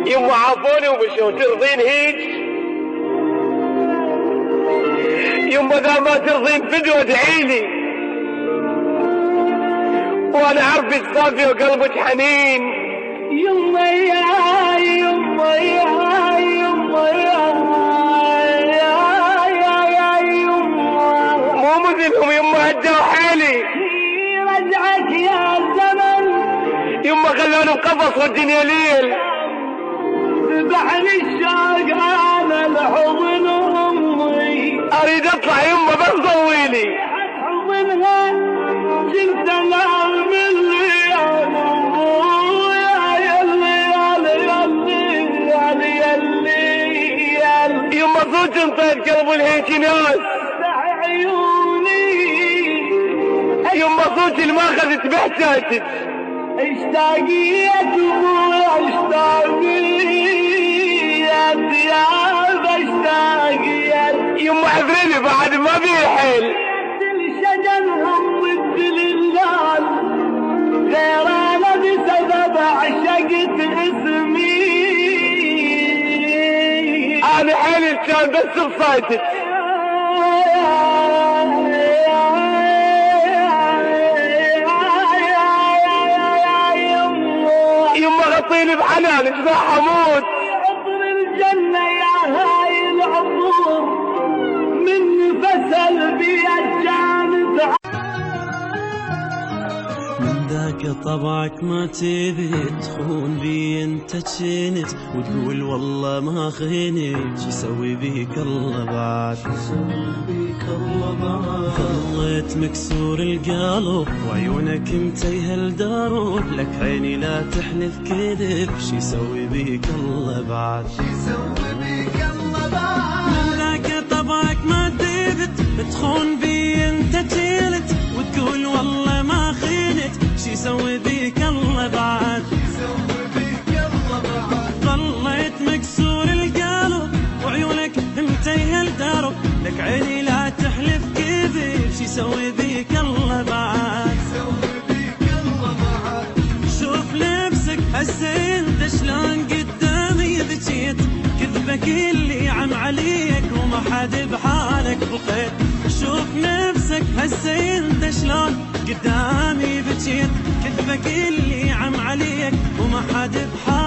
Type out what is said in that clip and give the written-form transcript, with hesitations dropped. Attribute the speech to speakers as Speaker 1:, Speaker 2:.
Speaker 1: يما عافوني ومشوا ترضين هيج؟ يما اذا ما ترضين فدوة ادعيلي، وانا عارفك صافية وقلبك حنين.
Speaker 2: يما يا يما يا يما يا يما
Speaker 1: مو مثلهم يما هدوا حالي.
Speaker 2: رجعك يا زمن
Speaker 1: يما خلوني بقفص والدنيا ليل.
Speaker 2: ذبحني الشوق على الحضن امي،
Speaker 1: اريد اطلع يما بس ضويلي.
Speaker 2: حضنها كنت انام من ليال ابويا يلي
Speaker 1: يما صوت انطيت قلب الهيك ناس.
Speaker 2: عيوني
Speaker 1: يما صوت اللي ما اخذت بحساتك.
Speaker 2: اشتاقيت ابويا اشتاقيت يا اشتاقيت.
Speaker 1: يما عذرني بعد ما بيه حيل.
Speaker 2: الشجر همت للناس غير انا بسبب عشقت اسمي.
Speaker 1: انا حيلي كان بس بصيتك. يما غطيني بحنانك ذا حمود.
Speaker 2: عطر الجنة يا هاي العطور من فسل بيا كانت.
Speaker 3: من ذاك طبعك ما تبي تخون بي انت تشنت وتقول والله ما خينت. شو يسوي بيك الله بعد، ظليت مكسور القلب وعيونك متيه الدرب. لك عيني لا تحلف كذب، شو يسوي بيك الله بعد. من ذاك طبعك ما تبي تخون بي انت تشنت وتقول والله ما خينت. شو يسوي بيك الله بعد، ظليت مكسور القلب وعيونك متيه الدرب. لك عيني لا تحلف كذب، شو يسوي بيك الله بعد. شوف نفسك هسه انت شلون قدامي بكيت. كذبك اللي عم عليك وما حد بحالك بقيت. شوف نفسك هسه انت شلون قدامي بكيت. كذبك اللي عم عليك وما حد بحالك